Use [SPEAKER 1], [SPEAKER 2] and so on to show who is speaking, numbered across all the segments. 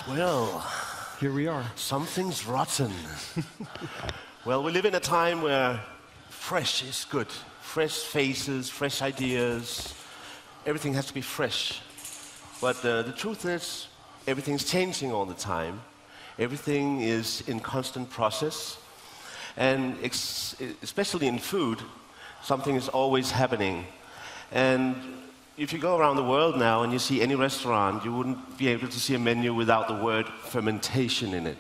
[SPEAKER 1] Well,
[SPEAKER 2] here we are.
[SPEAKER 1] Something's rotten. Well, we live in a time where fresh is good. Fresh faces, fresh ideas. Everything has to be fresh. But the truth is, everything's changing all the time. Everything is in constant process. And especially in food, something is always happening. And if you go around the world now and you see any restaurant, you wouldn't be able to see a menu without the word fermentation in it.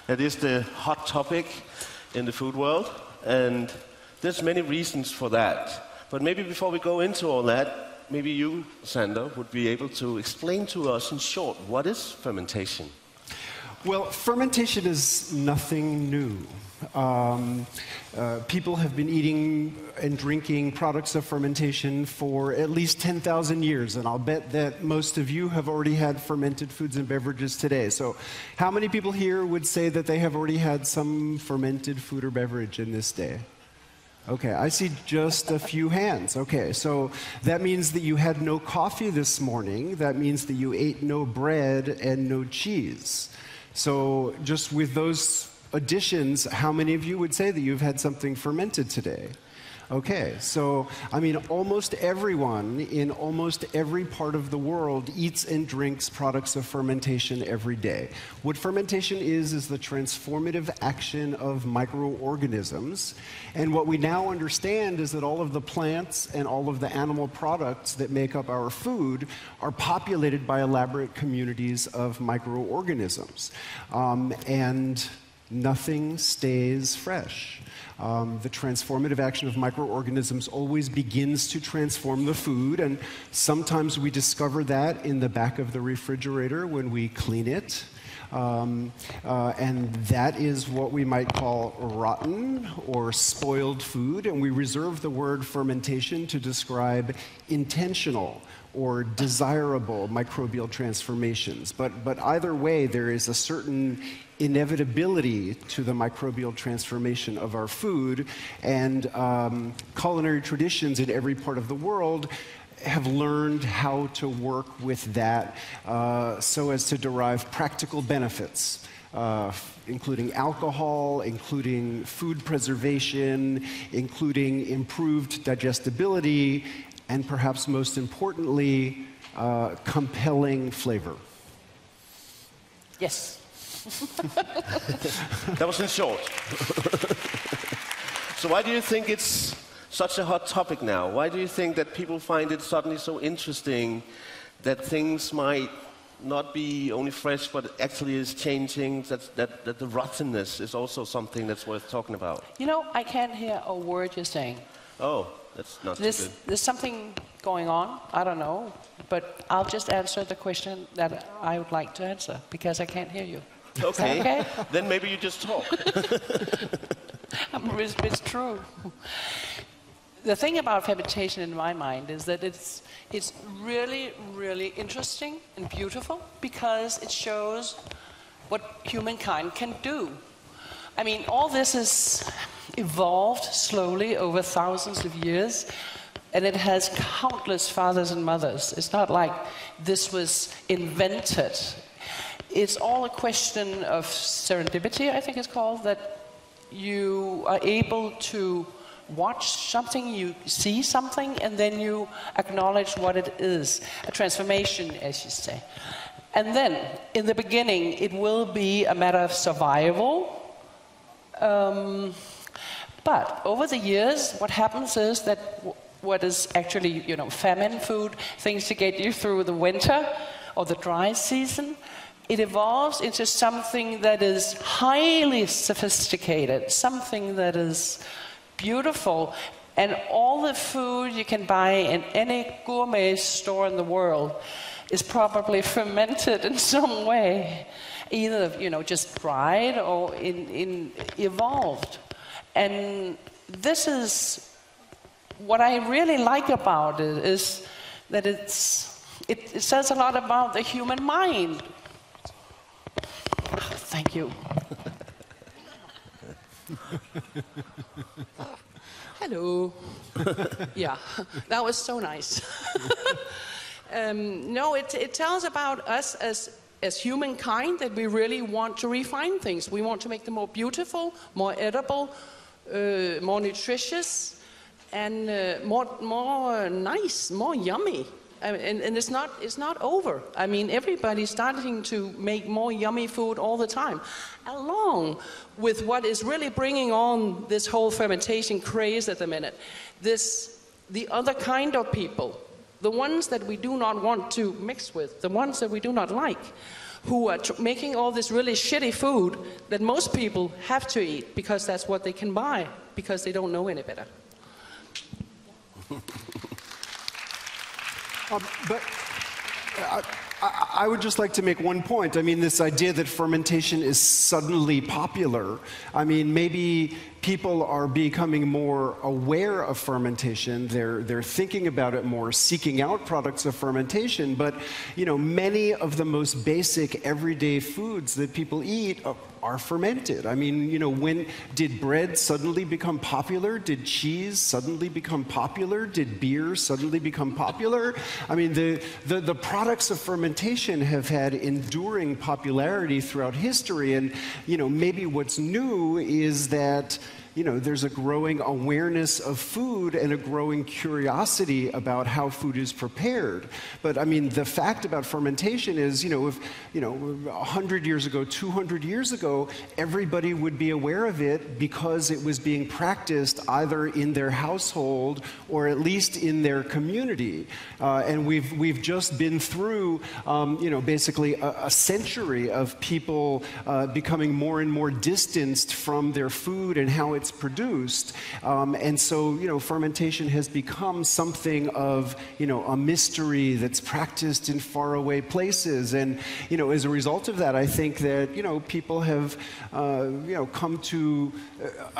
[SPEAKER 1] That is the hot topic in the food world, and there's many reasons for that. But maybe before we go into all that, maybe you, Sandor, would be able to explain to us in short, what is fermentation?
[SPEAKER 2] Well, fermentation is nothing new. People have been eating and drinking products of fermentation for at least 10,000 years, and I'll bet that most of you have already had fermented foods and beverages today. So how many people here would say that they have already had some fermented food or beverage in this day? Okay, I see just a few hands. Okay, so that means that you had no coffee this morning. That means that you ate no bread and no cheese. So just with those additions, how many of you would say that you've had something fermented today? Okay, so, I mean, almost everyone in almost every part of the world eats and drinks products of fermentation every day. What fermentation is the transformative action of microorganisms. And what we now understand is that all of the plants and all of the animal products that make up our food are populated by elaborate communities of microorganisms. And nothing stays fresh. The transformative action of microorganisms always begins to transform the food, and sometimes we discover that in the back of the refrigerator when we clean it. And that is what we might call rotten or spoiled food, and we reserve the word fermentation to describe intentional or desirable microbial transformations. But either way, there is a certain inevitability to the microbial transformation of our food, and culinary traditions in every part of the world have learned how to work with that so as to derive practical benefits, including alcohol, including food preservation, including improved digestibility, and perhaps most importantly, compelling flavor.
[SPEAKER 3] Yes.
[SPEAKER 1] That was in short. So why do you think it's such a hot topic now? Why do you think that people find it suddenly so interesting that things might not be only fresh, but actually is changing, that the rottenness is also something that's worth talking about?
[SPEAKER 3] You know, I can't hear a word you're saying.
[SPEAKER 1] Oh, that's not too good.
[SPEAKER 3] There's something going on, I don't know, but I'll just answer the question that I would like to answer, because I can't hear you.
[SPEAKER 1] Okay.
[SPEAKER 3] Okay?
[SPEAKER 1] Then maybe you just talk.
[SPEAKER 3] It's true. The thing about fermentation in my mind is that it's really, really interesting and beautiful, because it shows what humankind can do. I mean, all this has evolved slowly over thousands of years, and it has countless fathers and mothers. It's not like this was invented. It's all a question of serendipity, I think it's called, that you are able to watch something, you see something, and then you acknowledge what it is. A transformation, as you say. And then, in the beginning, it will be a matter of survival. But over the years, what happens is that what is actually, famine food, things to get you through the winter or the dry season, it evolves into something that is highly sophisticated, something that is beautiful, and all the food you can buy in any gourmet store in the world is probably fermented in some way, either just dried or in evolved. And this is what I really like about it, is that it says a lot about the human mind. Thank you.
[SPEAKER 4] Hello. Yeah, that was so nice. No, it tells about us as as humankind that we really want to refine things. We want to make them more beautiful, more edible, more nutritious, and more nice, more yummy. And it's not over. I mean, everybody's starting to make more yummy food all the time, along with what is really bringing on this whole fermentation craze at the minute. The other kind of people, the ones that we do not want to mix with, the ones that we do not like, who are making all this really shitty food that most people have to eat because that's what they can buy, because they don't know any better.
[SPEAKER 2] But I would just like to make one point. I mean, this idea that fermentation is suddenly popular, I mean, maybe people are becoming more aware of fermentation. They're thinking about it more, seeking out products of fermentation. But, many of the most basic everyday foods that people eat are fermented. I mean, when did bread suddenly become popular? Did cheese suddenly become popular? Did beer suddenly become popular? I mean, the products of fermentation have had enduring popularity throughout history. And, maybe what's new is that there's a growing awareness of food and a growing curiosity about how food is prepared. But I mean, the fact about fermentation is, if 100 years ago, 200 years ago, everybody would be aware of it because it was being practiced either in their household or at least in their community. And we've just been through, basically a century of people becoming more and more distanced from their food and how it's produced. And so, fermentation has become something of, a mystery that's practiced in faraway places. And, as a result of that, I think that, people have, come to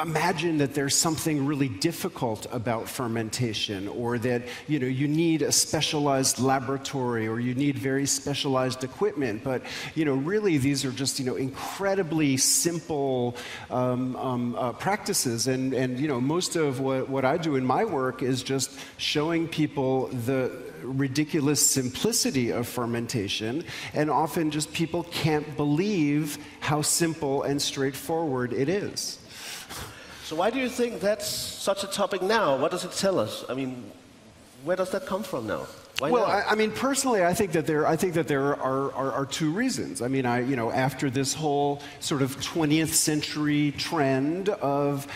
[SPEAKER 2] imagine that there's something really difficult about fermentation, or that, you need a specialized laboratory, or you need very specialized equipment. But, really, these are just, incredibly simple practices. And most of what I do in my work is just showing people the ridiculous simplicity of fermentation, and often just people can't believe how simple and straightforward it is.
[SPEAKER 1] So why do you think that's such a topic now? What does it tell us? I mean, where does that come from now? Why
[SPEAKER 2] well,
[SPEAKER 1] not?
[SPEAKER 2] I mean, personally, I think that there are two reasons. I mean, after this whole sort of 20th century trend of,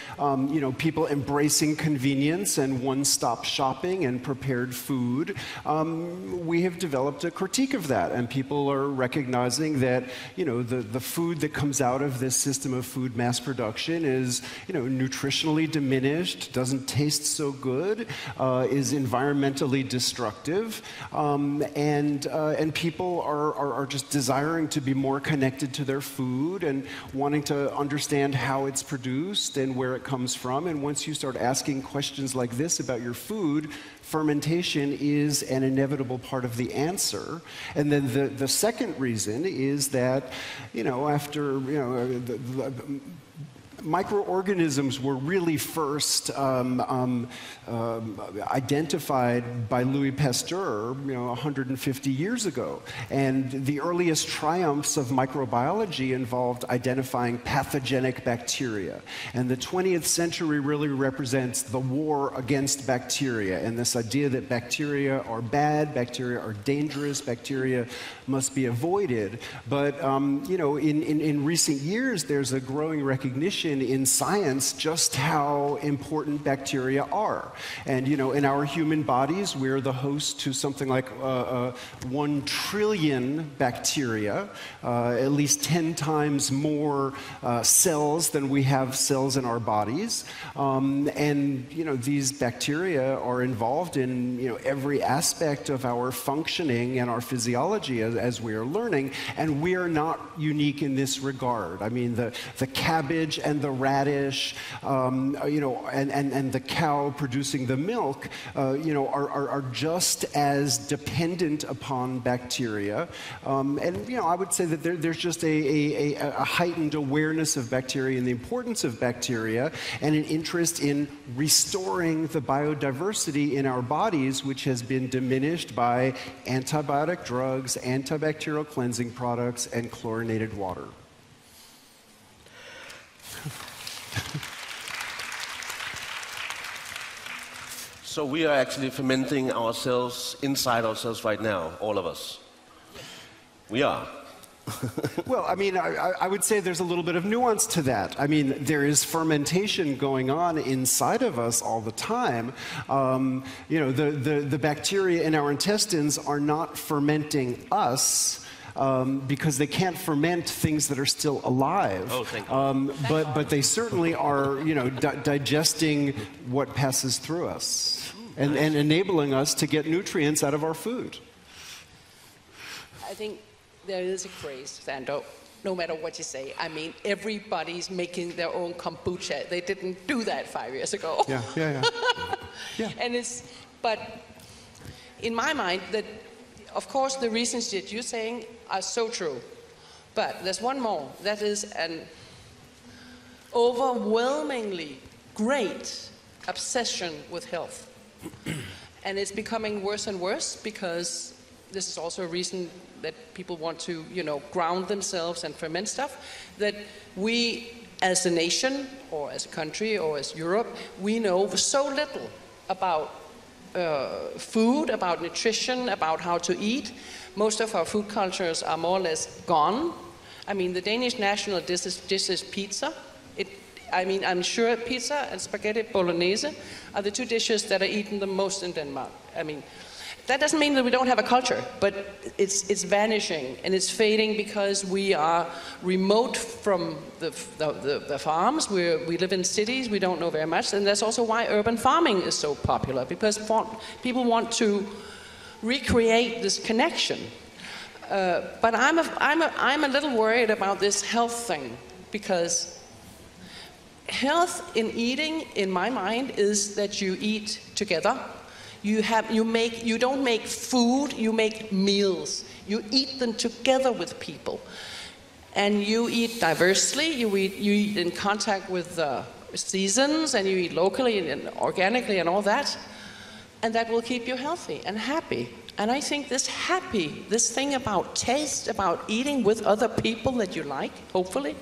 [SPEAKER 2] people embracing convenience and one-stop shopping and prepared food, we have developed a critique of that, and people are recognizing that, the food that comes out of this system of food mass production is, nutritionally diminished, doesn't taste so good, is environmentally destructive. And people are just desiring to be more connected to their food and wanting to understand how it's produced and where it comes from. And once you start asking questions like this about your food, fermentation is an inevitable part of the answer. And then the second reason is that, microorganisms were really first identified by Louis Pasteur, 150 years ago. And the earliest triumphs of microbiology involved identifying pathogenic bacteria. And the 20th century really represents the war against bacteria, and this idea that bacteria are bad, bacteria are dangerous, bacteria must be avoided. But in recent years, there's a growing recognition in science just how important bacteria are. And, in our human bodies, we're the host to something like 1 trillion bacteria, at least 10 times more cells than we have cells in our bodies. And, these bacteria are involved in, every aspect of our functioning and our physiology as we are learning, and we are not unique in this regard. I mean, the cabbage and and the radish, you know, and the cow producing the milk, you know, are just as dependent upon bacteria. And, you know, I would say that there's just a heightened awareness of bacteria and the importance of bacteria, and an interest in restoring the biodiversity in our bodies, which has been diminished by antibiotic drugs, antibacterial cleansing products, and chlorinated water.
[SPEAKER 1] So we are actually fermenting ourselves inside ourselves right now, all of us. We are.
[SPEAKER 2] Well, I mean, I would say there's a little bit of nuance to that. I mean, there is fermentation going on inside of us all the time. You know, the bacteria in our intestines are not fermenting us, because they can't ferment things that are still alive.
[SPEAKER 1] Oh, thank you.
[SPEAKER 2] But they certainly are, you know, digesting what passes through us and enabling us to get nutrients out of our food.
[SPEAKER 4] I think there is a craze, Sandor, no matter what you say. I mean, everybody's making their own kombucha. They didn't do that 5 years ago.
[SPEAKER 2] Yeah. Yeah.
[SPEAKER 4] And but in my mind, that of course the reasons that you're saying are so true. But there's one more. That is an overwhelmingly great obsession with health. And it's becoming worse and worse, because this is also a reason that people want to, you know, ground themselves and ferment stuff, that we as a nation or as a country or as Europe, we know so little about food, about nutrition, about how to eat. Most of our food cultures are more or less gone. I mean, the Danish national dish is pizza. I mean, I'm sure pizza and spaghetti bolognese are the two dishes that are eaten the most in Denmark. I mean, that doesn't mean that we don't have a culture, but it's vanishing and it's fading because we are remote from the farms. We live in cities, we don't know very much, and that's also why urban farming is so popular, because people want to recreate this connection. But I'm a little worried about this health thing, because health in eating, in my mind, is that you eat together. You don't make food, you make meals. You eat them together with people. And you eat diversely, you eat in contact with the seasons, and you eat locally and organically and all that. And that will keep you healthy and happy. And I think this thing about taste, about eating with other people that you like, hopefully,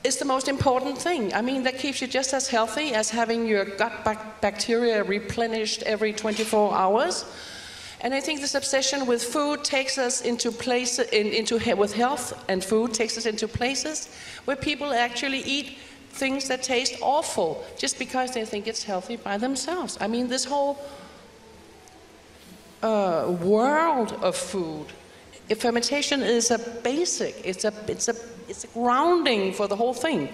[SPEAKER 4] is the most important thing. I mean, that keeps you just as healthy as having your gut bacteria replenished every 24 hours. And I think this obsession with food takes us into places, with health and food takes us into places where people actually eat things that taste awful just because they think it's healthy by themselves. I mean, this whole world of food, fermentation is a basic, it's a grounding for the whole thing.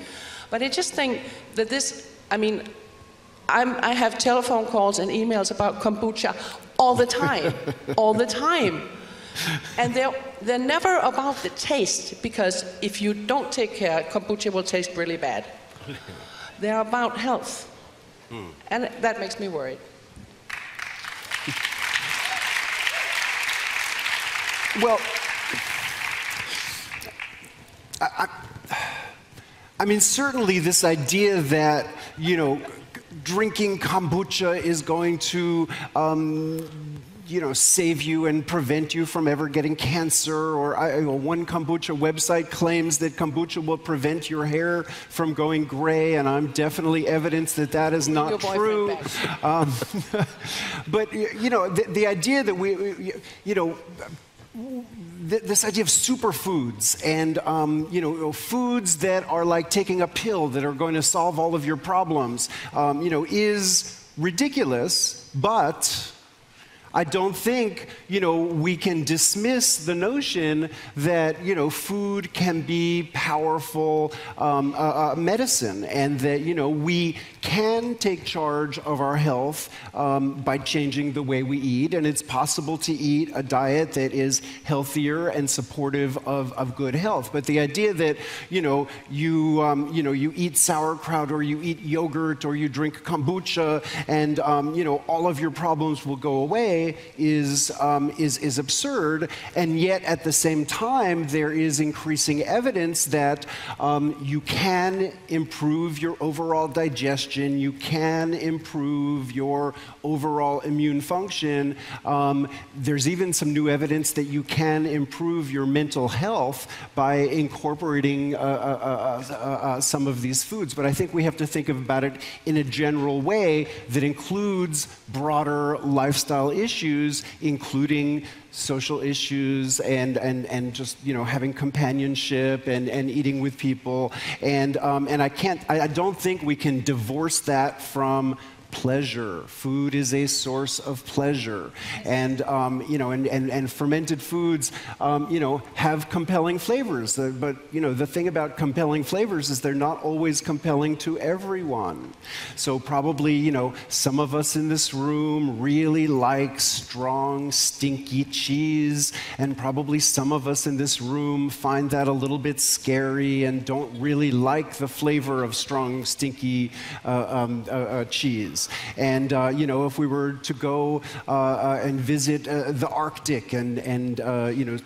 [SPEAKER 4] But I just think that this, I mean, I have telephone calls and emails about kombucha all the time, all the time. And they're never about the taste, because if you don't take care, kombucha will taste really bad. They're about health. And that makes me worried.
[SPEAKER 2] Well, I mean, certainly this idea that, you know, drinking kombucha is going to, you know, save you and prevent you from ever getting cancer, or one kombucha website claims that kombucha will prevent your hair from going gray, and I'm definitely evidence that that is not true. But, you know, the idea that you know, this idea of superfoods and, you know, foods that are like taking a pill that are going to solve all of your problems, you know, is ridiculous, but I don't think, we can dismiss the notion that, food can be powerful medicine, and that, we can take charge of our health by changing the way we eat, and it's possible to eat a diet that is healthier and supportive of good health. But the idea that, you eat sauerkraut, or you eat yogurt, or you drink kombucha, and all of your problems will go away is absurd. And yet, at the same time, there is increasing evidence that you can improve your overall digestion, you can improve your overall immune function. There's even some new evidence that you can improve your mental health by incorporating some of these foods. But I think we have to think about it in a general way that includes broader lifestyle issues, including social issues and just having companionship and eating with people, and I don't think we can divorce that from pleasure. Food is a source of pleasure, and fermented foods, have compelling flavors. But the thing about compelling flavors is they're not always compelling to everyone. So probably, some of us in this room really like strong, stinky cheese, and probably some of us in this room find that a little bit scary and don't really like the flavor of strong, stinky cheese. And if we were to go and visit the Arctic and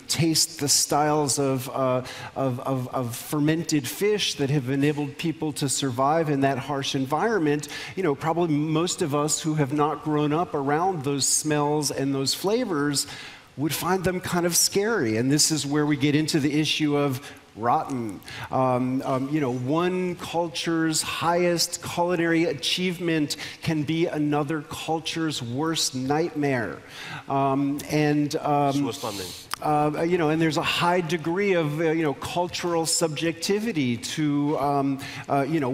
[SPEAKER 2] taste the styles of fermented fish that have enabled people to survive in that harsh environment, probably most of us who have not grown up around those smells and those flavors would find them kind of scary. And this is where we get into the issue of rotten. One culture's highest culinary achievement can be another culture's worst nightmare. And there's a high degree of cultural subjectivity to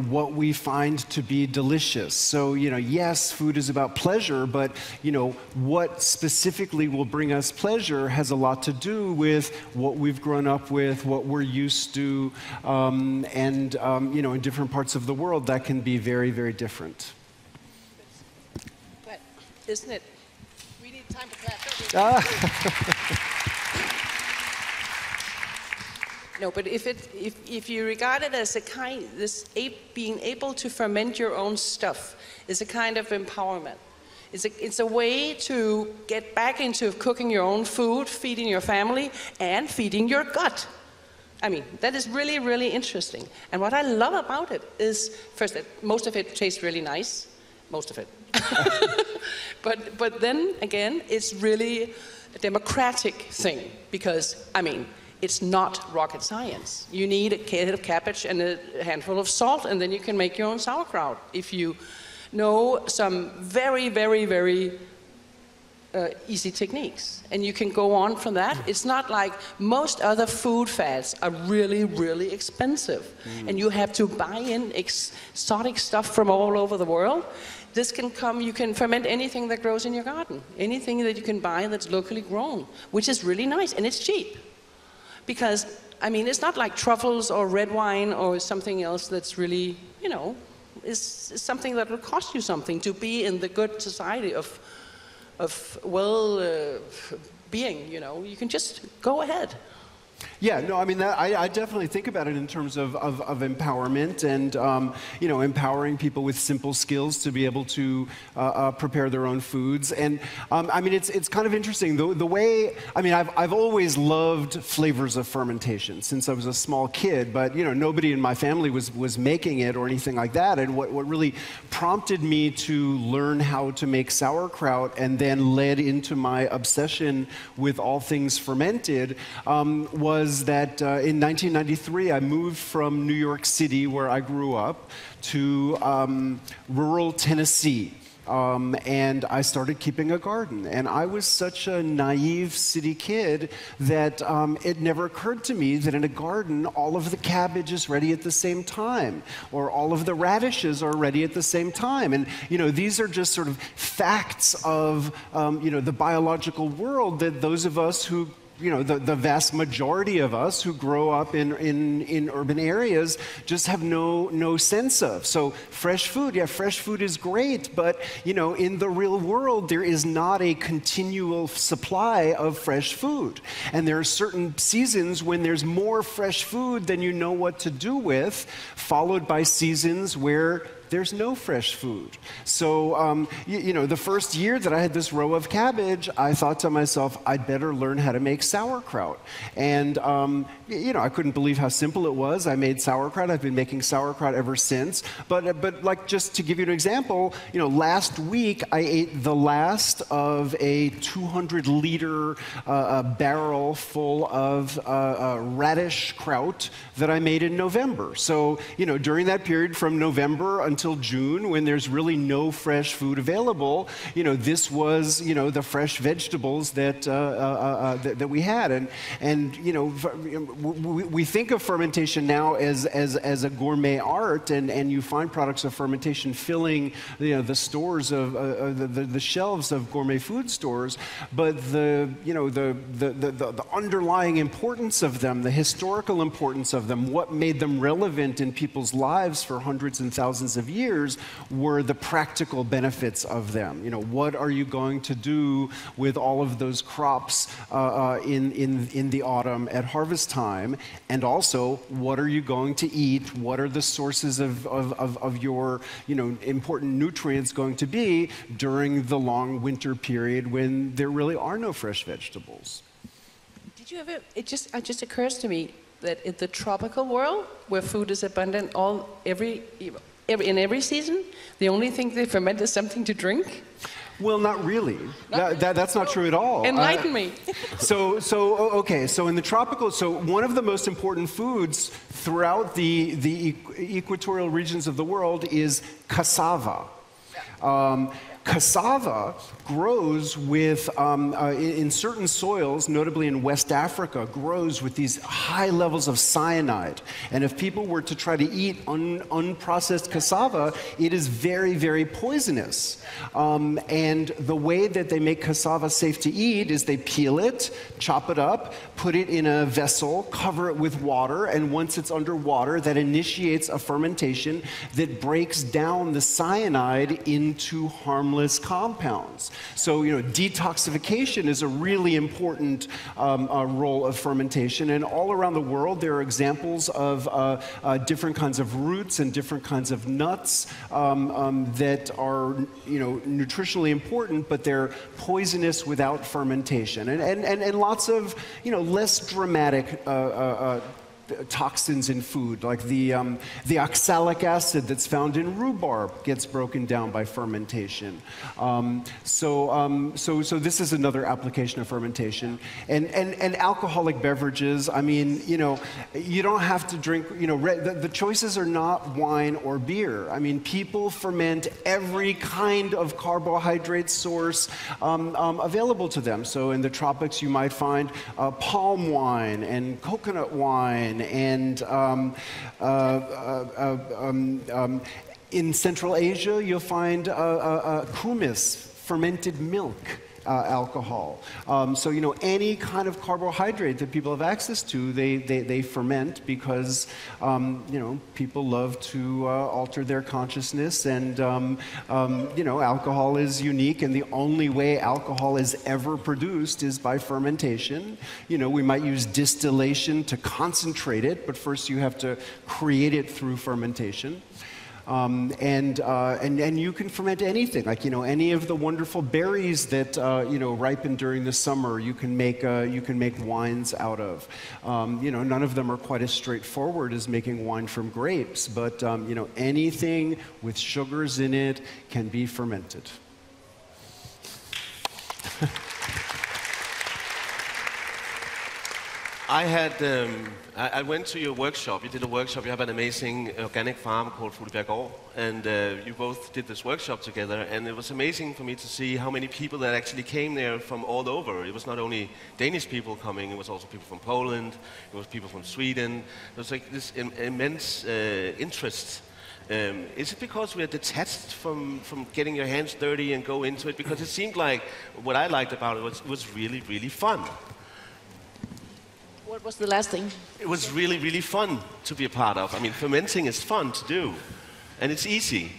[SPEAKER 2] what we find to be delicious. So yes, food is about pleasure, but what specifically will bring us pleasure has a lot to do with what we've grown up with, what we're used to, and in different parts of the world that can be very, very different.
[SPEAKER 4] But isn't it? We need time to clap. No, but if you regard it as being able to ferment your own stuff is a kind of empowerment. It's a way to get back into cooking your own food, feeding your family, and feeding your gut. I mean, that is really, really interesting. And what I love about it is, first, that most of it tastes really nice. Most of it. But then, again, it's really a democratic thing. Because, it's not rocket science. You need a head of cabbage and a handful of salt, and then you can make your own sauerkraut. If you know some very, very, very easy techniques, and you can go on from that. It's not like most other food fads are really, really expensive, and you have to buy in exotic stuff from all over the world. This can come, you can ferment anything that grows in your garden, anything that you can buy that's locally grown, which is really nice, and it's cheap. Because, it's not like truffles or red wine or something else that's really, is something that will cost you something to be in the good society of being, you can just go ahead.
[SPEAKER 2] Yeah, no, I definitely think about it in terms of empowerment and, empowering people with simple skills to be able to prepare their own foods. And, it's kind of interesting. The way, I've always loved flavors of fermentation since I was a small kid, but, nobody in my family was making it or anything like that. And what really prompted me to learn how to make sauerkraut and then led into my obsession with all things fermented was that in 1993, I moved from New York City, where I grew up, to rural Tennessee. and I started keeping a garden. And I was such a naive city kid that it never occurred to me that in a garden, all of the cabbage is ready at the same time, or all of the radishes are ready at the same time. And, you know, these are just sort of facts of, you know, the biological world that those of us who, you know, the vast majority of us who grow up in urban areas just have no sense of. So fresh food, yeah, fresh food is great, but, you know, in the real world, there is not a continual supply of fresh food. And there are certain seasons when there's more fresh food than you know what to do with, followed by seasons where there's no fresh food. So, you know, the first year that I had this row of cabbage, I thought to myself, I'd better learn how to make sauerkraut. And, you know, I couldn't believe how simple it was. I made sauerkraut. I've been making sauerkraut ever since. But like, just to give you an example, you know, last week I ate the last of a 200-liter barrel full of radish kraut that I made in November. So, you know, during that period from November until June, when there's really no fresh food available, you know, this was, you know, the fresh vegetables that that we had. And you know, we think of fermentation now as a gourmet art, and you find products of fermentation filling, you know, the stores of the shelves of gourmet food stores. But the underlying importance of them, the historical importance of them, what made them relevant in people's lives for hundreds and thousands of years, were the practical benefits of them. You know, what are you going to do with all of those crops in the autumn at harvest time? And also, what are you going to eat? What are the sources of your, you know, important nutrients going to be during the long winter period when there really are no fresh vegetables?
[SPEAKER 4] Did you ever, it just occurs to me that in the tropical world, where food is abundant in every season, the only thing they ferment is something to drink?
[SPEAKER 2] Well, not really. That's not true at all.
[SPEAKER 4] Enlighten me.
[SPEAKER 2] Okay, so in the tropical, so one of the most important foods throughout the equatorial regions of the world is cassava. Cassava grows with, in certain soils, notably in West Africa, grows with these high levels of cyanide. And if people were to try to eat unprocessed cassava, it is very, very poisonous. And the way that they make cassava safe to eat is they peel it, chop it up, put it in a vessel, cover it with water, and once it's underwater, that initiates a fermentation that breaks down the cyanide into harmless compounds. So, you know, detoxification is a really important role of fermentation, and all around the world there are examples of different kinds of roots and different kinds of nuts that are, you know, nutritionally important, but they're poisonous without fermentation, and lots of, you know, less dramatic toxins in food, like the oxalic acid that's found in rhubarb gets broken down by fermentation. So this is another application of fermentation. And alcoholic beverages, I mean, you know, you don't have to drink, you know, the choices are not wine or beer. I mean, people ferment every kind of carbohydrate source available to them. So in the tropics, you might find palm wine and coconut wine, and in Central Asia, you'll find kumis, fermented milk alcohol. So, you know, any kind of carbohydrate that people have access to, they ferment because, you know, people love to alter their consciousness, and, you know, alcohol is unique, and the only way alcohol is ever produced is by fermentation. You know, we might use distillation to concentrate it, but first you have to create it through fermentation. And you can ferment anything, like, you know, any of the wonderful berries that you know, ripen during the summer. You can make wines out of. You know, none of them are quite as straightforward as making wine from grapes, but you know, anything with sugars in it can be fermented.
[SPEAKER 1] I went to your workshop. You did a workshop. You have an amazing organic farm called Fuglebjerggård, and you both did this workshop together. And it was amazing for me to see how many people that actually came there from all over. It was not only Danish people coming; it was also people from Poland. It was people from Sweden. It was like this immense interest. Is it because we are detached from getting your hands dirty and go into it? Because it seemed like what I liked about it was really, really fun.
[SPEAKER 4] What was the last thing?
[SPEAKER 1] It was really, really fun to be a part of. I mean, fermenting is fun to do, and it's easy.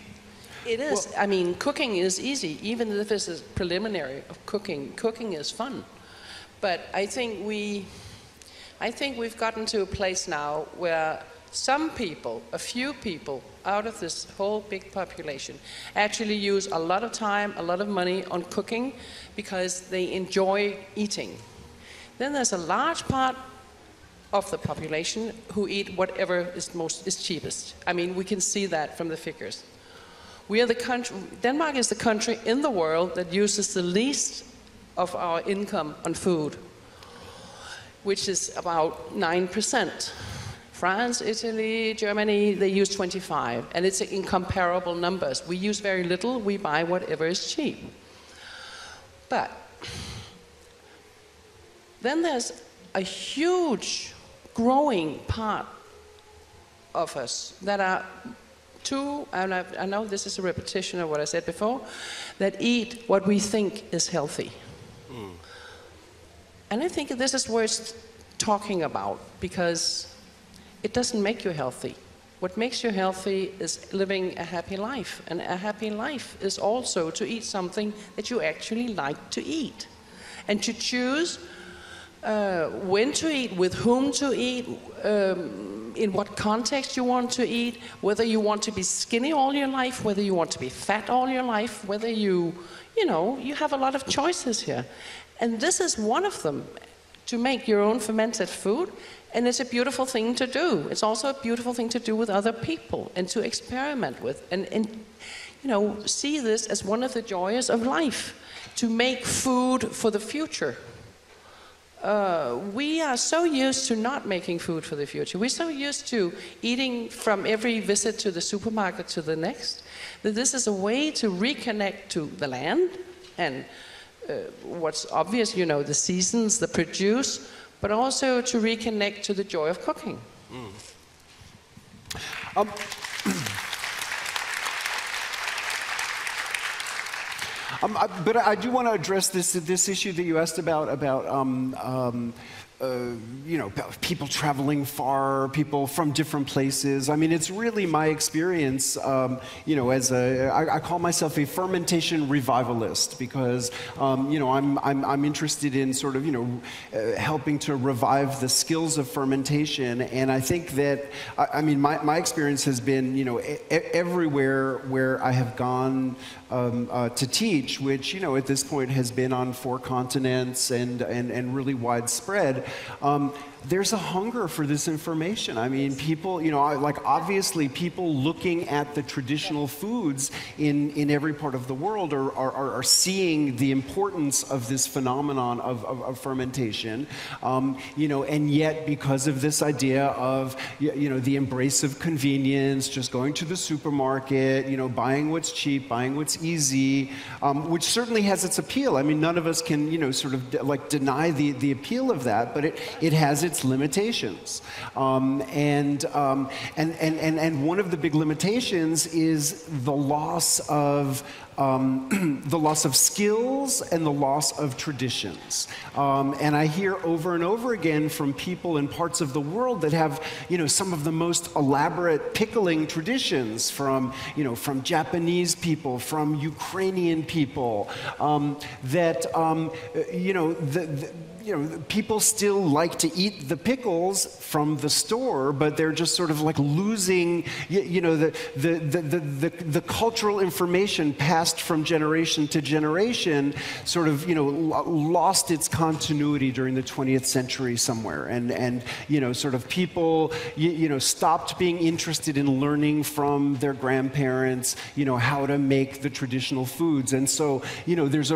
[SPEAKER 4] It is. Well, I mean, cooking is easy, even if it's a preliminary of cooking. Cooking is fun. But I think we've gotten to a place now where some people, a few people, out of this whole big population, actually use a lot of time, a lot of money on cooking because they enjoy eating. Then there's a large part of the population who eat whatever is cheapest. I mean, we can see that from the figures. We are the country. Denmark is the country in the world that uses the least of our income on food, which is about 9%. France, Italy, Germany, they use 25%, and it's in comparable numbers. We use very little, we buy whatever is cheap. But then there's a huge growing part of us that are and I know this is a repetition of what I said before, that eat what we think is healthy. Mm. And I think this is worth talking about because it doesn't make you healthy. What makes you healthy is living a happy life. And a happy life is also to eat something that you actually like to eat. And to choose when to eat, with whom to eat, in what context you want to eat, whether you want to be skinny all your life, whether you want to be fat all your life, whether you have a lot of choices here. And this is one of them, to make your own fermented food. And it's a beautiful thing to do. It's also a beautiful thing to do with other people and to experiment with. And see this as one of the joys of life, to make food for the future. We are so used to not making food for the future. We're so used to eating from every visit to the supermarket to the next, that this is a way to reconnect to the land and what's obvious, the seasons, the produce, but also to reconnect to the joy of cooking.
[SPEAKER 2] But I do want to address this issue that you asked about people traveling far, people from different places. I mean, it's really my experience, I call myself a fermentation revivalist because, I'm interested in sort of, helping to revive the skills of fermentation. And I think that, my experience has been, everywhere where I have gone to teach, which, at this point has been on 4 continents and really widespread. There's a hunger for this information. I mean, people, obviously people looking at the traditional foods in every part of the world are seeing the importance of this phenomenon of fermentation, and yet because of this idea of, the embrace of convenience, just going to the supermarket, buying what's cheap, buying what's easy, which certainly has its appeal. I mean, none of us can, sort of deny the appeal of that, but it has its limitations, and one of the big limitations is the loss of skills and the loss of traditions. And I hear over and over again from people in parts of the world that have, some of the most elaborate pickling traditions from Japanese people, from Ukrainian people, people still like to eat the pickles from the store, but they're just sort of like losing, the cultural information passed passed from generation to generation sort of, lost its continuity during the 20th century somewhere. And sort of people, stopped being interested in learning from their grandparents, how to make the traditional foods. And so, there's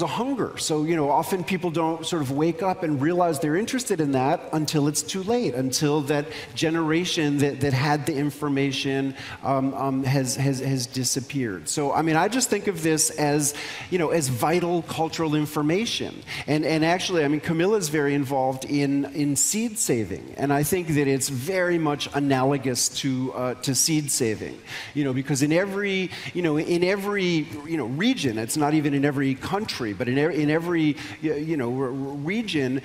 [SPEAKER 2] a hunger. So, often people don't sort of wake up and realize they're interested in that until it's too late, until that generation that had the information has disappeared. So, I just think of this as, as vital cultural information. And actually, Camilla's very involved in seed saving. And I think that it's very much analogous to seed saving, because in every region, it's not even in every country, but in every region,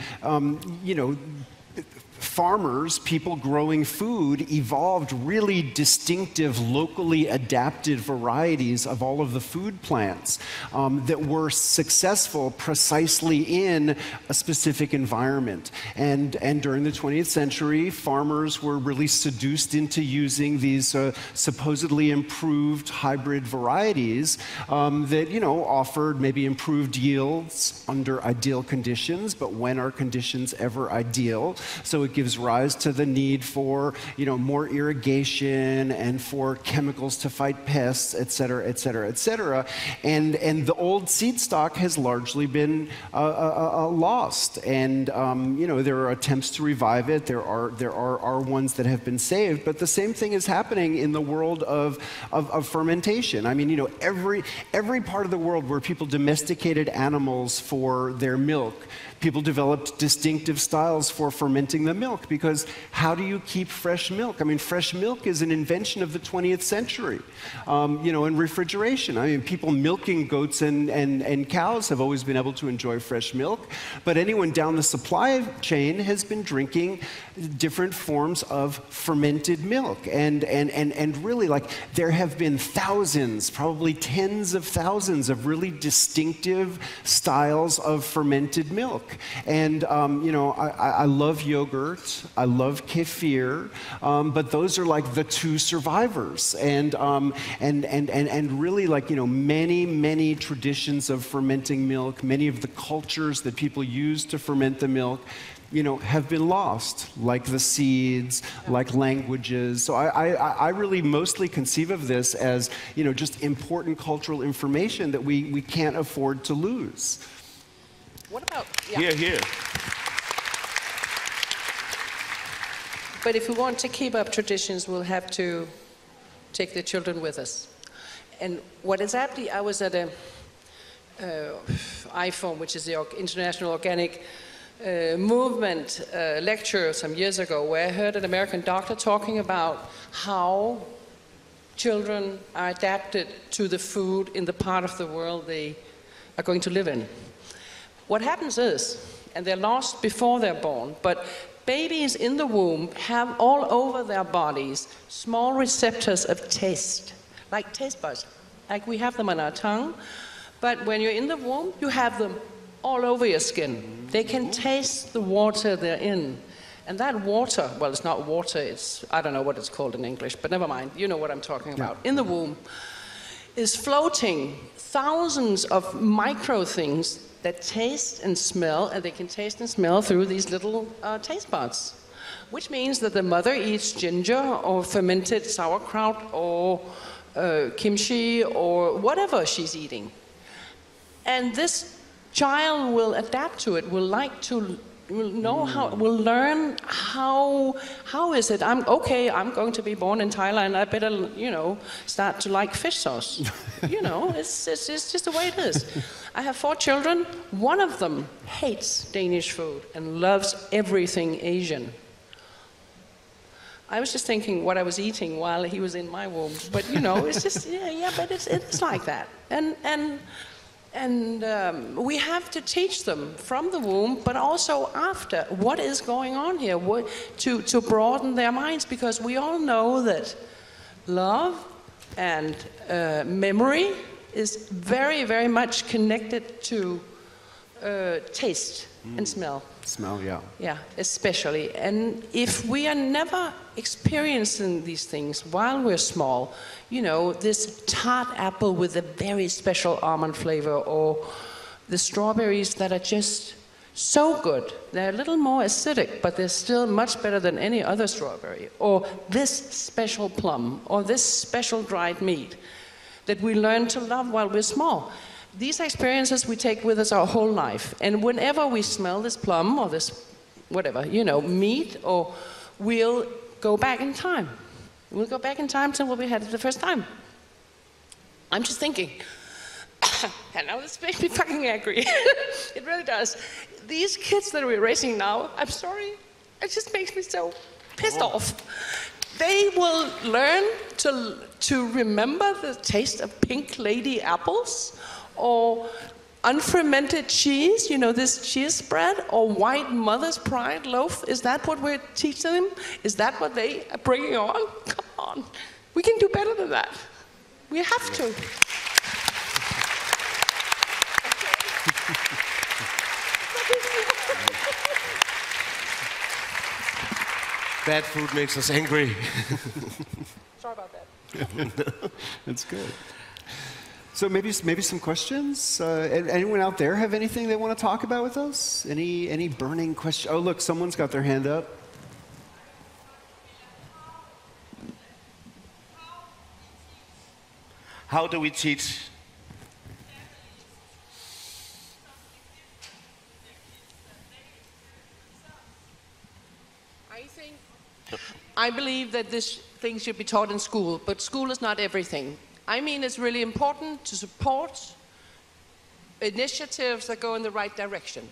[SPEAKER 2] farmers, people growing food, evolved really distinctive, locally adapted varieties of all of the food plants that were successful precisely in a specific environment. And during the 20th century, farmers were really seduced into using these supposedly improved hybrid varieties that, offered maybe improved yields under ideal conditions, but when are conditions ever ideal? So it gives rise to the need for, more irrigation and for chemicals to fight pests, et cetera, et cetera, et cetera. And the old seed stock has largely been lost. And, there are attempts to revive it. There are ones that have been saved. But the same thing is happening in the world of fermentation. Every part of the world where people domesticated animals for their milk, people developed distinctive styles for fermenting the milk, because how do you keep fresh milk? Fresh milk is an invention of the 20th century, and refrigeration. People milking goats and cows have always been able to enjoy fresh milk, but anyone down the supply chain has been drinking different forms of fermented milk. And really, there have been thousands, probably tens of thousands of really distinctive styles of fermented milk. And, I love yogurt, I love kefir, but those are like the two survivors. And really, many traditions of fermenting milk, many of the cultures that people use to ferment the milk, have been lost, like the seeds, like languages. So I really mostly conceive of this as, just important cultural information that we can't afford to lose.
[SPEAKER 4] What about...
[SPEAKER 1] Here.
[SPEAKER 4] But if we want to keep up traditions, we'll have to take the children with us. And what exactly... I was at a IFOM, which is the International Organic Movement lecture some years ago, where I heard an American doctor talking about how children are adapted to the food in the part of the world they are going to live in. What happens is, and they're lost before they're born, but babies in the womb have all over their bodies small receptors of taste, like taste buds, like we have them on our tongue, but when you're in the womb, you have them all over your skin. They can taste the water they're in. And that water, well, it's not water, it's, I don't know what it's called in English, but never mind, you know what I'm talking about. In the womb is floating thousands of micro things that taste and smell, and they can taste and smell through these little taste buds, which means that the mother eats ginger or fermented sauerkraut or kimchi or whatever she's eating. And this child will adapt to it, will know how, will learn how is it, I'm going to be born in Thailand, I better, start to like fish sauce. It's just the way it is. I have 4 children. One of them hates Danish food and loves everything Asian. I was just thinking what I was eating while he was in my womb. But, it's just, but it's like that. And we have to teach them from the womb, but also after, what is going on here, to broaden their minds, because we all know that love and memory is very, very much connected to taste and smell.
[SPEAKER 2] Smell, yeah.
[SPEAKER 4] Yeah, especially. And if we are never experiencing these things while we're small, you know, this tart apple with a very special almond flavor, or the strawberries that are just so good. They're a little more acidic, but they're still much better than any other strawberry. Or this special plum, or this special dried meat that we learn to love while we're small. These experiences we take with us our whole life. And whenever we smell this plum or this, whatever, you know, meat, or we'll go back in time. We'll go back in time to when we had it the first time. I'm just thinking, and now this makes me fucking angry. It really does. These kids that we're raising now, I'm sorry, it just makes me so pissed off. They will learn to remember the taste of pink lady apples, or unfermented cheese, you know, this cheese spread, or white mother's pride loaf. Is that what we're teaching them? Is that what they are bringing on? Come on. We can do better than that. We have to.
[SPEAKER 1] Bad food makes us angry.
[SPEAKER 4] Sorry about that.
[SPEAKER 2] That's good. So maybe some questions. Anyone out there have anything they want to talk about with us? Any burning question? Oh, look, someone's got their hand up.
[SPEAKER 1] How do we teach?
[SPEAKER 4] I believe that this thing should be taught in school, but school is not everything. I mean, it's really important to support initiatives that go in the right direction.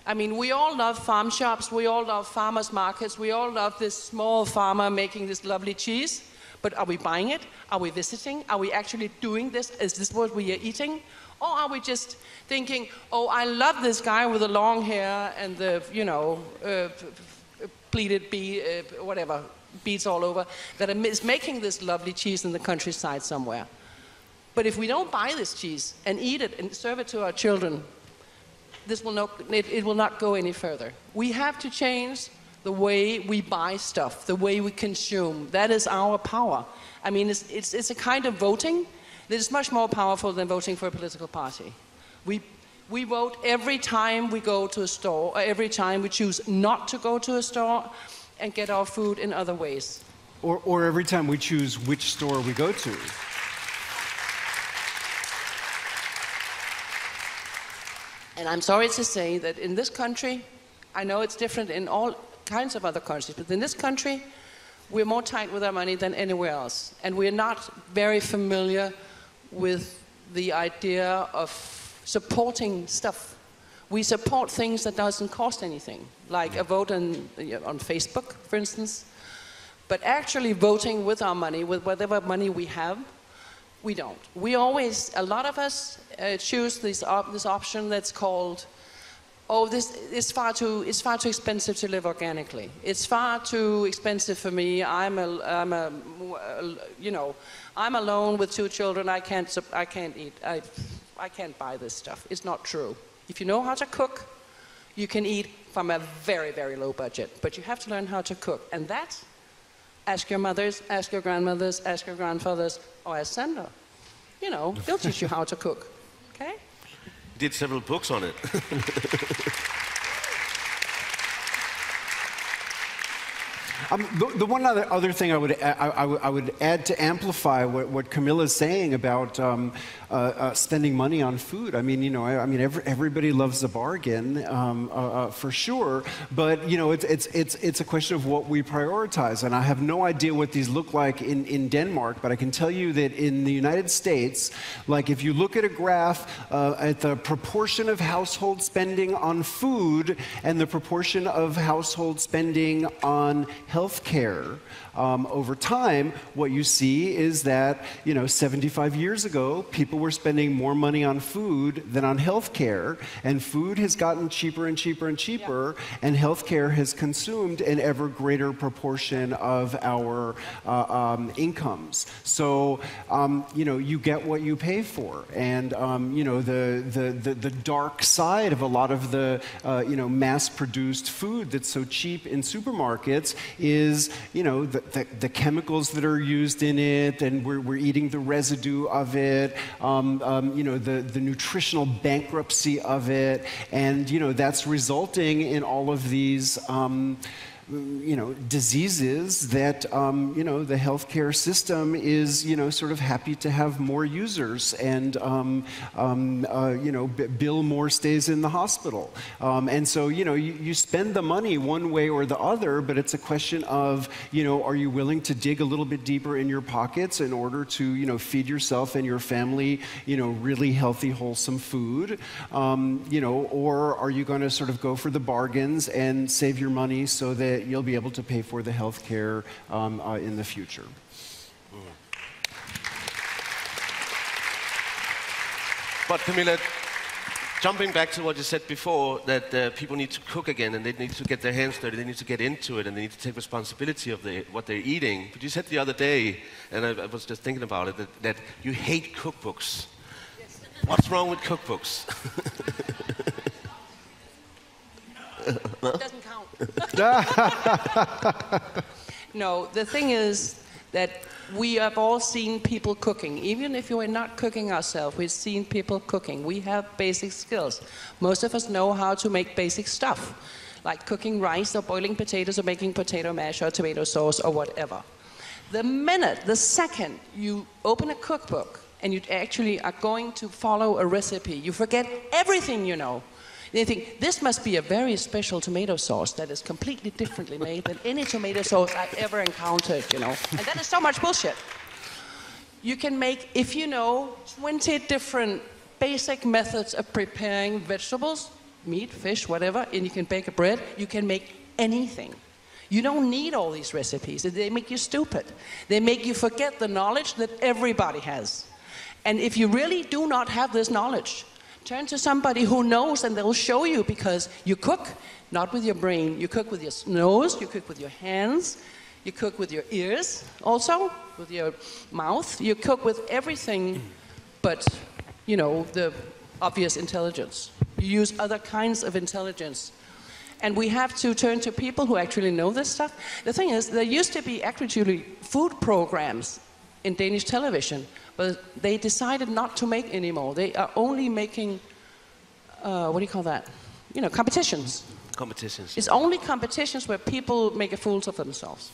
[SPEAKER 4] I mean, we all love farm shops, we all love farmers markets, we all love this small farmer making this lovely cheese, but are we buying it? Are we visiting? Are we actually doing this? Is this what we are eating? Or are we just thinking, oh, I love this guy with the long hair and the, you know, pleated whatever, beads all over, that is making this lovely cheese in the countryside somewhere. But if we don't buy this cheese and eat it and serve it to our children, it will not go any further. We have to change the way we buy stuff, the way we consume. That is our power. I mean, it's a kind of voting that is much more powerful than voting for a political party. We vote every time we go to a store, or every time we choose not to go to a store and get our food in other ways.
[SPEAKER 2] Or every time we choose which store we go to.
[SPEAKER 4] And I'm sorry to say that in this country, I know it's different in all kinds of other countries, but in this country, we're more tight with our money than anywhere else. And we're not very familiar with the idea of supporting stuff. We support things that doesn't cost anything, like a vote on Facebook, for instance. But actually voting with our money, with whatever money we have, we don't. We always, a lot of us choose this option that's called, oh, this is far too expensive to live organically. It's far too expensive for me. I'm alone with 2 children. I can't eat. I can't buy this stuff. It's not true. If you know how to cook, you can eat from a very, very low budget. But you have to learn how to cook. And that, ask your mothers, ask your grandmothers, ask your grandfathers, or ask Sandor. You know, they'll teach you how to cook. Okay?
[SPEAKER 1] Did several books on it.
[SPEAKER 2] The one other thing I would add to amplify what Camilla's saying about spending money on food. I mean, everybody loves a bargain for sure, but it's a question of what we prioritize. And I have no idea what these look like in Denmark, but I can tell you that in the United States, like if you look at a graph at the proportion of household spending on food and the proportion of household spending on health healthcare, over time, what you see is that, 75 years ago, people were spending more money on food than on healthcare, and food has gotten cheaper and cheaper and cheaper, and healthcare has consumed an ever greater proportion of our incomes. So, you get what you pay for, and the dark side of a lot of the mass-produced food that's so cheap in supermarkets is the chemicals that are used in it, and we're eating the residue of it, the nutritional bankruptcy of it, and that's resulting in all of these diseases that, the healthcare system is, sort of happy to have more users and, bill more stays in the hospital. And so, you spend the money one way or the other, but it's a question of, are you willing to dig a little bit deeper in your pockets in order to, feed yourself and your family, really healthy, wholesome food, or are you going to sort of go for the bargains and save your money so that you'll be able to pay for the health care in the future.
[SPEAKER 1] But Camilla, jumping back to what you said before, that people need to cook again and they need to get their hands dirty, they need to get into it, and they need to take responsibility of what they're eating. But you said the other day, and I was just thinking about it, that you hate cookbooks. Yes. What's wrong with cookbooks?
[SPEAKER 4] It doesn't count. No, the thing is that we have all seen people cooking. Even if you are not cooking ourselves, we've seen people cooking. We have basic skills. Most of us know how to make basic stuff, like cooking rice or boiling potatoes or making potato mash or tomato sauce or whatever. The second you open a cookbook and you actually are going to follow a recipe, you forget everything you know. They think, this must be a very special tomato sauce that is completely differently made than any tomato sauce I've ever encountered, And that is so much bullshit. You can make, if you know, 20 different basic methods of preparing vegetables, meat, fish, whatever, and you can bake a bread, you can make anything. You don't need all these recipes. They make you stupid. They make you forget the knowledge that everybody has. And if you really do not have this knowledge, turn to somebody who knows and they'll show you, because you cook not with your brain. You cook with your nose, you cook with your hands, you cook with your ears also, with your mouth. You cook with everything but, the obvious intelligence. You use other kinds of intelligence. And we have to turn to people who actually know this stuff. The thing is, there used to be actually food programs in Danish television, but they decided not to make anymore. They are only making, what do you call that? Competitions.
[SPEAKER 1] Competitions.
[SPEAKER 4] It's only competitions where people make a fool of themselves.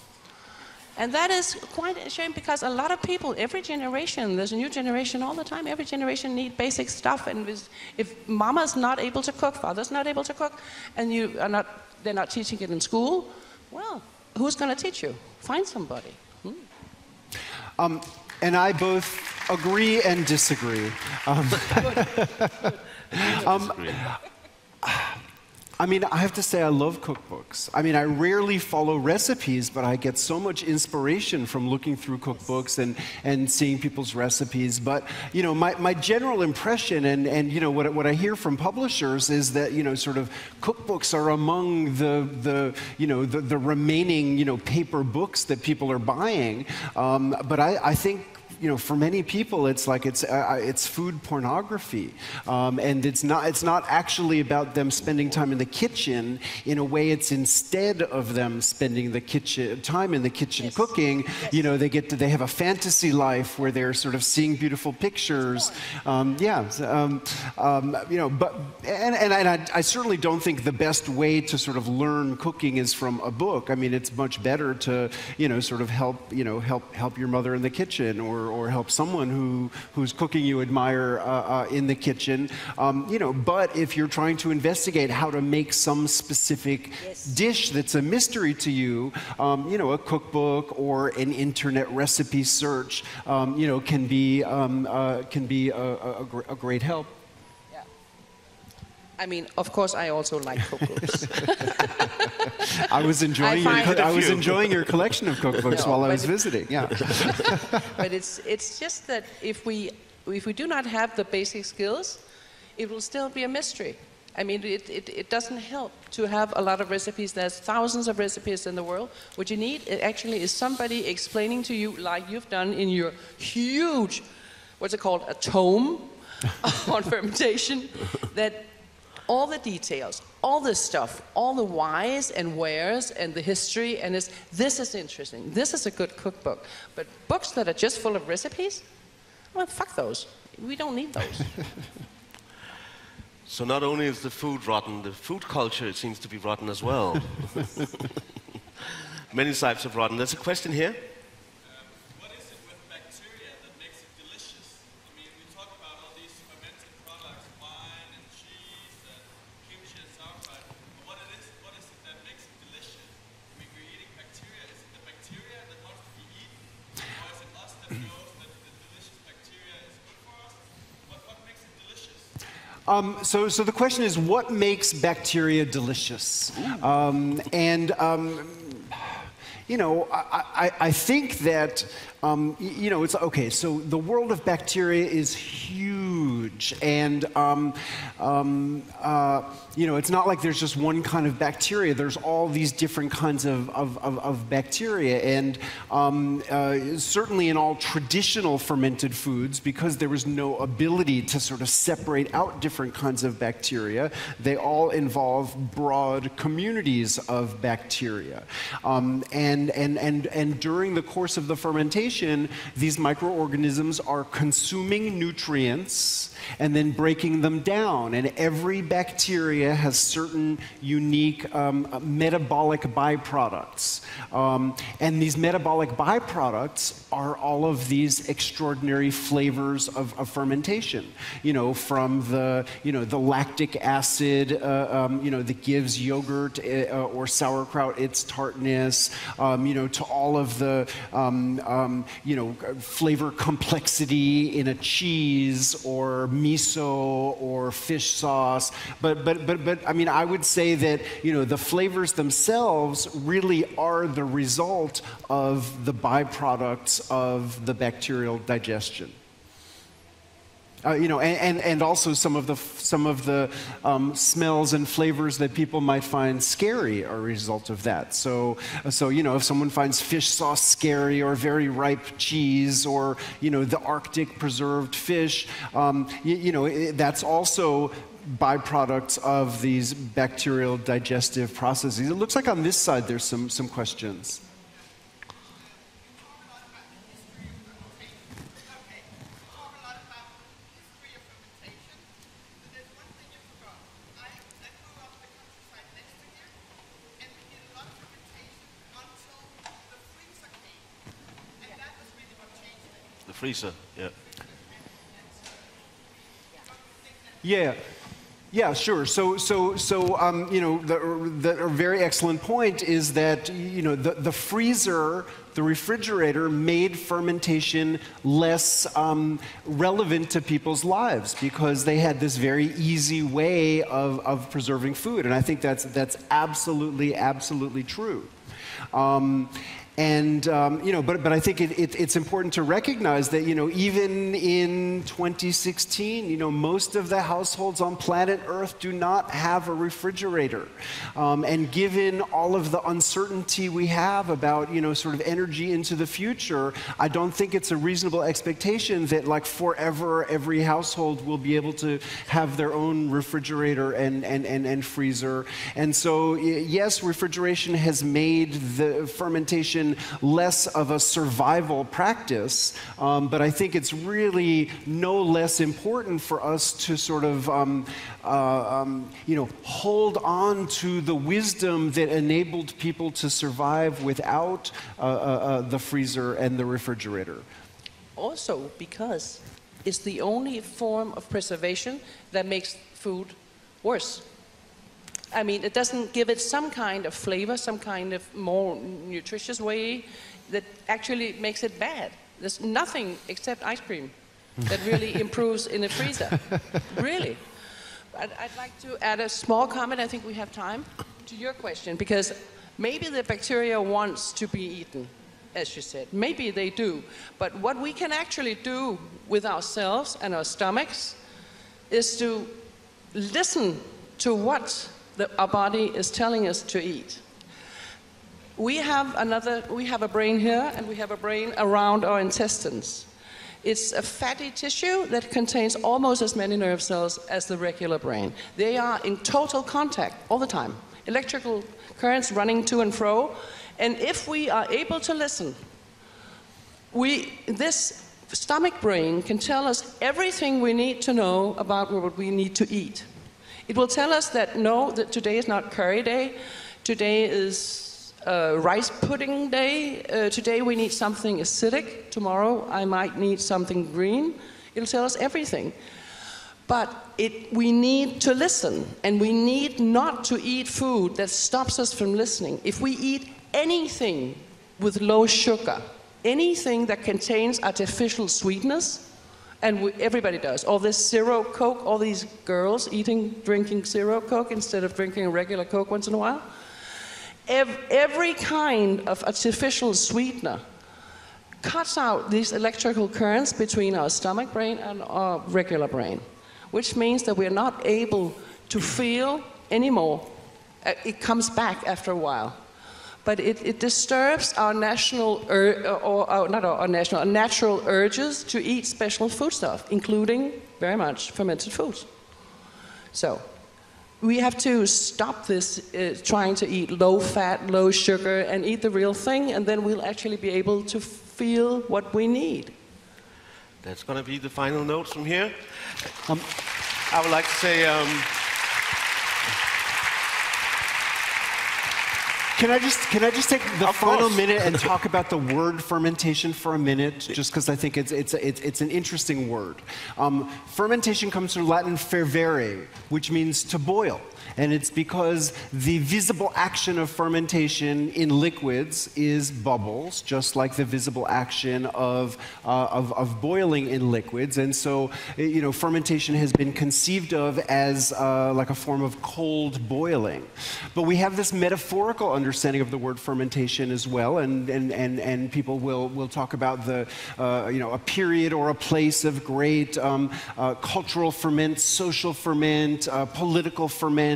[SPEAKER 4] And that is quite a shame, because a lot of people, every generation, there's a new generation all the time, every generation needs basic stuff. And if mama's not able to cook, father's not able to cook, and they're not teaching it in school, well, who's going to teach you? Find somebody.
[SPEAKER 2] And I both agree and disagree. I have to say I love cookbooks. I rarely follow recipes, but I get so much inspiration from looking through cookbooks and seeing people's recipes. But, my general impression and what I hear from publishers is that, sort of cookbooks are among the remaining, paper books that people are buying. But I think, for many people, it's like it's food pornography, and it's not actually about them spending time in the kitchen. In a way, it's instead of them spending time in the kitchen cooking. They have a fantasy life where they're sort of seeing beautiful pictures. I certainly don't think the best way to sort of learn cooking is from a book. It's much better to sort of help your mother in the kitchen or help someone who's cooking you admire in the kitchen. But if you're trying to investigate how to make some specific dish that's a mystery to you, a cookbook or an internet recipe search, can be a great help.
[SPEAKER 4] I mean, of course, I also like cookbooks.
[SPEAKER 2] I was enjoying your collection of cookbooks while I was visiting. Yeah.
[SPEAKER 4] But it's just that if we do not have the basic skills, it will still be a mystery. I mean, it doesn't help to have a lot of recipes. There's thousands of recipes in the world. What you need actually is somebody explaining to you, like you've done in your huge, what's it called, a tome on fermentation, that all the details, all the stuff, all the whys and wheres and the history, and this is interesting. This is a good cookbook. But books that are just full of recipes, well, fuck those. We don't need those.
[SPEAKER 1] So not only is the food rotten, the food culture seems to be rotten as well. Many types of rotten. There's a question here.
[SPEAKER 5] What is it with bacteria that makes it delicious? I mean, we talk about all these fermented products, wine and cheese and kimchi and sauerkraut. But what is it that makes it delicious? I mean, we're eating bacteria. Is it the bacteria that wants to be eaten? Or is it us that knows that the delicious bacteria is good for us? What makes it delicious?
[SPEAKER 2] So the question is, what makes bacteria delicious? You know, I think that, you know, it's okay. So the world of bacteria is huge, and you know, it's not like there's just one kind of bacteria. There's all these different kinds of bacteria, and certainly in all traditional fermented foods, because there was no ability to sort of separate out different kinds of bacteria, they all involve broad communities of bacteria. And during the course of the fermentation, these microorganisms are consuming nutrients and then breaking them down. And every bacteria has certain unique metabolic byproducts. And these metabolic byproducts are all of these extraordinary flavors of fermentation. You know, from the lactic acid, you know, that gives yogurt or sauerkraut its tartness, you know, to all of the, you know, flavor complexity in a cheese or miso or fish sauce. But I mean, I would say that, you know, the flavors themselves really are the result of the byproducts of the bacterial digestion. You know, and also some of the smells and flavors that people might find scary are a result of that. So you know, if someone finds fish sauce scary, or very ripe cheese, or you know, the Arctic preserved fish, you know, that's also byproducts of these bacterial digestive processes. It looks like on this side there's some questions.
[SPEAKER 1] Freezer, yeah.
[SPEAKER 2] Yeah, sure. So you know, the very excellent point is that, you know, the freezer, the refrigerator, made fermentation less relevant to people's lives because they had this very easy way of preserving food, and I think that's absolutely true. And you know, but I think it's important to recognize that, you know, even in 2016, you know, most of the households on planet Earth do not have a refrigerator. And given all of the uncertainty we have about, you know, sort of energy into the future, I don't think it's a reasonable expectation that, like, forever every household will be able to have their own refrigerator and freezer. And so, yes, refrigeration has made the fermentation less of a survival practice, but I think it's really no less important for us to sort of, you know, hold on to the wisdom that enabled people to survive without the freezer and the refrigerator.
[SPEAKER 4] Also, because it's the only form of preservation that makes food worse. I mean, it doesn't give it some kind of flavor, some kind of more nutritious way that actually makes it bad. There's nothing except ice cream that really improves in a freezer, really. I'd like to add a small comment, I think we have time, to your question, because maybe the bacteria wants to be eaten, as you said. Maybe they do. But what we can actually do with ourselves and our stomachs is to listen to what our body is telling us to eat. We have a brain here, and we have a brain around our intestines. It's a fatty tissue that contains almost as many nerve cells as the regular brain. They are in total contact all the time. Electrical currents running to and fro. And if we are able to listen, this stomach brain can tell us everything we need to know about what we need to eat. It will tell us that no, that today is not curry day. Today is rice pudding day. Today we need something acidic. Tomorrow I might need something green. It'll tell us everything. But we need to listen, and we need not to eat food that stops us from listening. If we eat anything with low sugar, anything that contains artificial sweetness, and everybody does, all this zero Coke, all these girls drinking zero Coke instead of drinking a regular Coke once in a while, every kind of artificial sweetener cuts out these electrical currents between our stomach brain and our regular brain, which means that we're not able to feel anymore. It comes back after a while. But it disturbs our natural urges to eat special foodstuff, including very much fermented foods. So we have to stop this trying to eat low fat, low sugar, and eat the real thing, and then we'll actually be able to feel what we need.
[SPEAKER 1] That's going to be the final notes from here. I would like to say...
[SPEAKER 2] Can I just take the final minute and talk about the word fermentation for a minute, just because I think it's an interesting word. Fermentation comes from Latin fervere, which means to boil. And it's because the visible action of fermentation in liquids is bubbles, just like the visible action of boiling in liquids. And so, fermentation has been conceived of as like a form of cold boiling. But we have this metaphorical understanding of the word fermentation as well, and people will talk about a period or a place of great cultural ferment, social ferment, political ferment.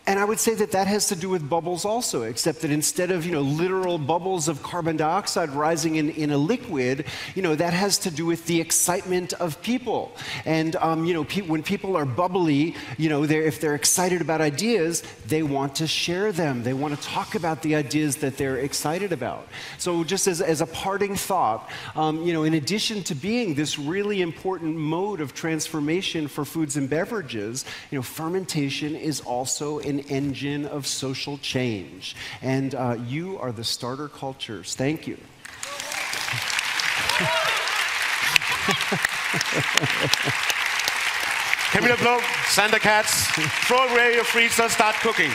[SPEAKER 2] And I would say that has to do with bubbles also, except that instead of literal bubbles of carbon dioxide rising in a liquid, that has to do with the excitement of people. And when people are bubbly, if they're excited about ideas, they want to share them. They want to talk about the ideas that they're excited about. So just as a parting thought, in addition to being this really important mode of transformation for foods and beverages, fermentation is also an engine of social change. And you are the starter cultures. Thank you.
[SPEAKER 1] Camilla Plum, Sandor Katz, throw away your freezer, start cooking.